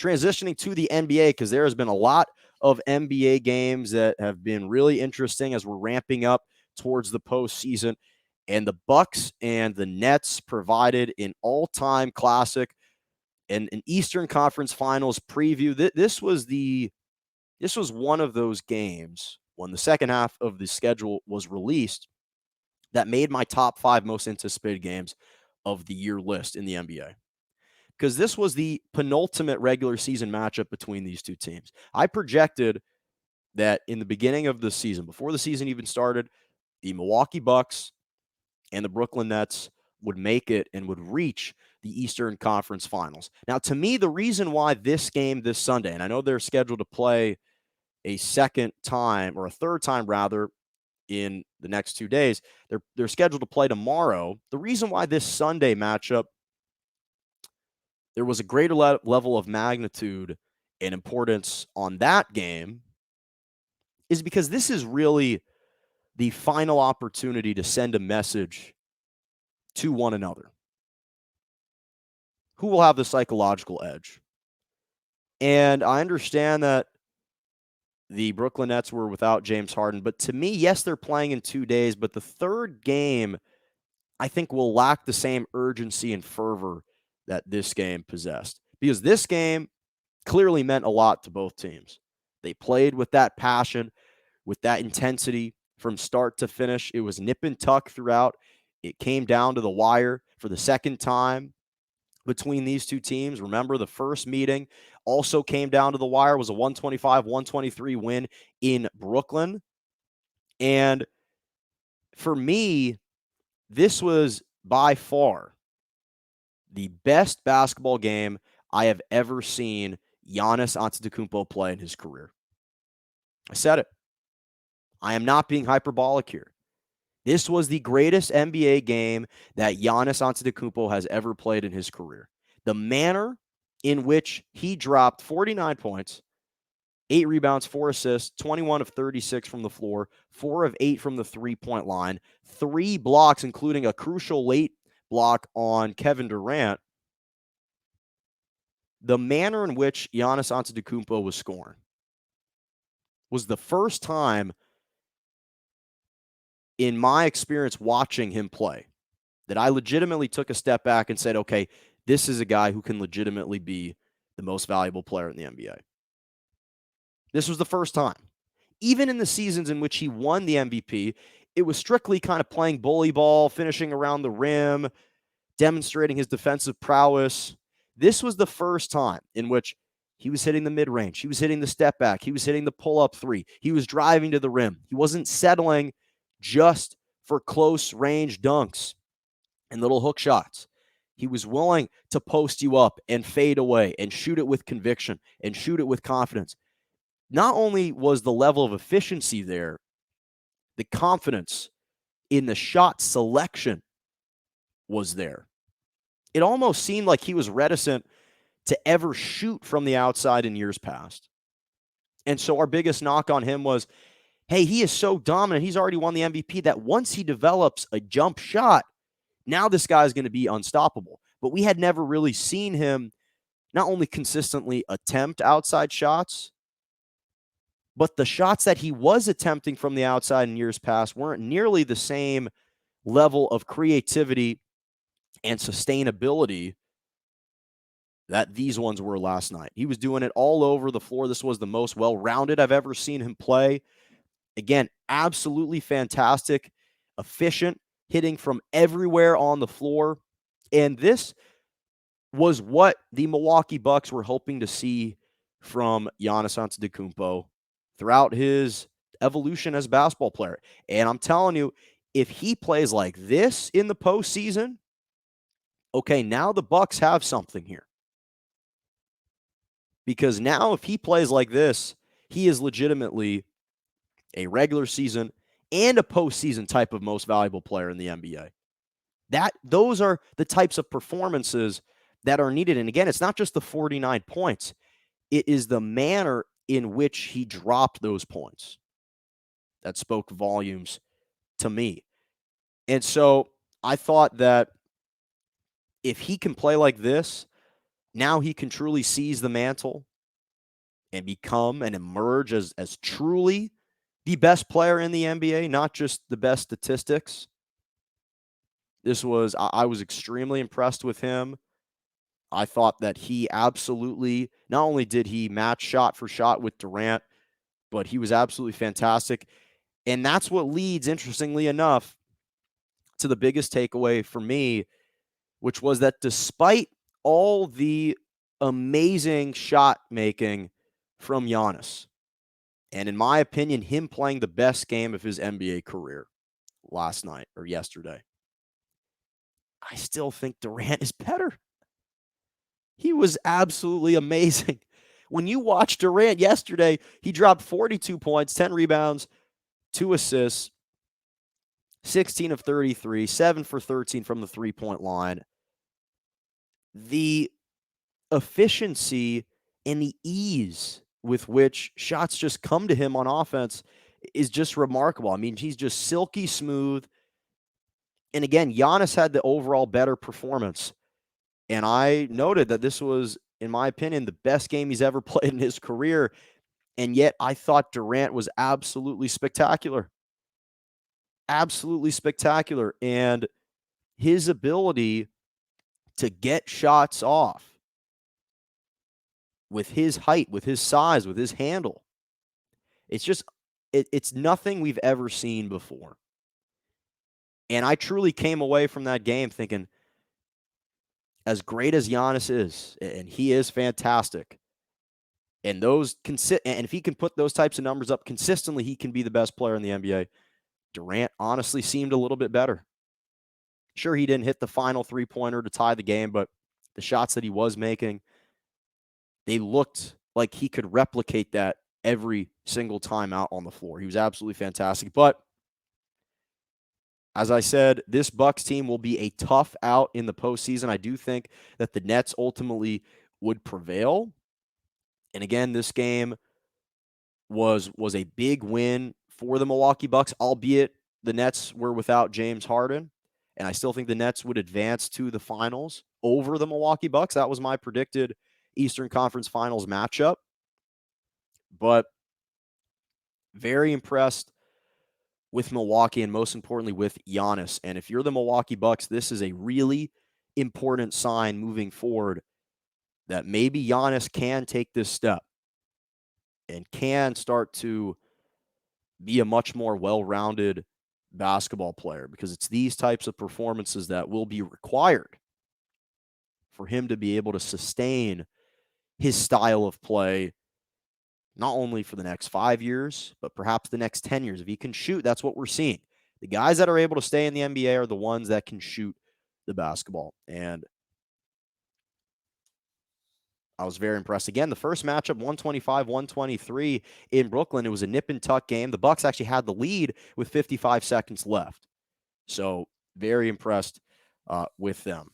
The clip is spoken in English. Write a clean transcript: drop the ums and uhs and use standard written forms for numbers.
transitioning to the NBA, because there has been a lot of NBA games that have been really interesting as we're ramping up towards the postseason. And the Bucks and the Nets provided an all-time classic and an Eastern Conference Finals preview. This was one of those games when the second half of the schedule was released that made my top 5 most anticipated games of the year list in the NBA. Because this was the penultimate regular season matchup between these two teams. I projected that in the beginning of the season, before the season even started, the Milwaukee Bucks and the Brooklyn Nets would make it and would reach the Eastern Conference Finals. Now, to me, the reason why this game this Sunday, and I know they're scheduled to play a second time, or a third time rather, in the next 2 days. They're scheduled to play tomorrow. The reason why this Sunday matchup, there was a greater level of magnitude and importance on that game, is because this is really the final opportunity to send a message to one another. Who will have the psychological edge? And I understand that the Brooklyn Nets were without James Harden, but to me, yes, they're playing in 2 days, but the third game, I think, will lack the same urgency and fervor that this game possessed. Because this game clearly meant a lot to both teams. They played with that passion, with that intensity from start to finish. It was nip and tuck throughout. It came down to the wire for the second time between these two teams. Remember, the first meeting also came down to the wire. It was a 125-123 win in Brooklyn. And for me, this was by far the best basketball game I have ever seen Giannis Antetokounmpo play in his career. I said it. I am not being hyperbolic here. This was the greatest NBA game that Giannis Antetokounmpo has ever played in his career. The manner in which he dropped 49 points, 8 rebounds, 4 assists, 21 of 36 from the floor, 4 of 8 from the three-point line, 3 blocks, including a crucial late block on Kevin Durant. The manner in which Giannis Antetokounmpo was scoring was the first time in my experience watching him play that I legitimately took a step back and said, okay, this is a guy who can legitimately be the most valuable player in the NBA. This was the first time. Even in the seasons in which he won the MVP, it was strictly kind of playing bully ball, finishing around the rim, demonstrating his defensive prowess. This was the first time in which he was hitting the mid-range. He was hitting the step back. He was hitting the pull-up three. He was driving to the rim. He wasn't settling just for close range dunks and little hook shots. He was willing to post you up and fade away and shoot it with conviction and shoot it with confidence. Not only was the level of efficiency there, the confidence in the shot selection was there. It almost seemed like he was reticent to ever shoot from the outside in years past. And so our biggest knock on him was, hey, he is so dominant. He's already won the MVP that once he develops a jump shot, now this guy is going to be unstoppable. But we had never really seen him not only consistently attempt outside shots, but the shots that he was attempting from the outside in years past weren't nearly the same level of creativity and sustainability that these ones were last night. He was doing it all over the floor. This was the most well-rounded I've ever seen him play. Again, absolutely fantastic, efficient, hitting from everywhere on the floor. And this was what the Milwaukee Bucks were hoping to see from Giannis Antetokounmpo throughout his evolution as a basketball player. And I'm telling you, if he plays like this in the postseason, okay, now the Bucks have something here. Because now if he plays like this, he is legitimately a regular season and a postseason type of most valuable player in the NBA. Those are the types of performances that are needed. And again, it's not just the 49 points. It is the manner in which he dropped those points that spoke volumes to me. And so I thought that if he can play like this, Now he can truly seize the mantle and become and emerge as truly the best player in the NBA, not just the best statistics. I was extremely impressed with him. I thought that he absolutely, not only did he match shot for shot with Durant, but he was absolutely fantastic. And that's what leads, interestingly enough, to the biggest takeaway for me, which was that despite all the amazing shot making from Giannis, and in my opinion, him playing the best game of his NBA career last night or yesterday, I still think Durant is better. He was absolutely amazing. When you watch Durant yesterday, he dropped 42 points, 10 rebounds, 2 assists, 16 of 33, 7 for 13 from the three-point line. The efficiency and the ease with which shots just come to him on offense is just remarkable. I mean, he's just silky smooth. And again, Giannis had the overall better performance. And I noted that this was, in my opinion, the best game he's ever played in his career. And yet I thought Durant was absolutely spectacular. Absolutely spectacular. And his ability to get shots off with his height, with his size, with his handle, it's just, it's nothing we've ever seen before. And I truly came away from that game thinking, as great as Giannis is, and he is fantastic, and and if he can put those types of numbers up consistently, he can be the best player in the NBA. Durant honestly seemed a little bit better. Sure, he didn't hit the final three-pointer to tie the game, but the shots that he was making, they looked like he could replicate that every single time out on the floor. He was absolutely fantastic. But as I said, this Bucks team will be a tough out in the postseason. I do think that the Nets ultimately would prevail. And again, this game was a big win for the Milwaukee Bucks, albeit the Nets were without James Harden. And I still think the Nets would advance to the finals over the Milwaukee Bucks. That was my predicted Eastern Conference Finals matchup. But very impressed with Milwaukee and most importantly with Giannis. And if you're the Milwaukee Bucks, this is a really important sign moving forward that maybe Giannis can take this step and can start to be a much more well-rounded basketball player, because it's these types of performances that will be required for him to be able to sustain his style of play, not only for the next 5 years, but perhaps the next 10 years. If he can shoot, that's what we're seeing. The guys that are able to stay in the NBA are the ones that can shoot the basketball. And I was very impressed. Again, the first matchup, 125-123 in Brooklyn. It was a nip and tuck game. The Bucks actually had the lead with 55 seconds left. So very impressed with them.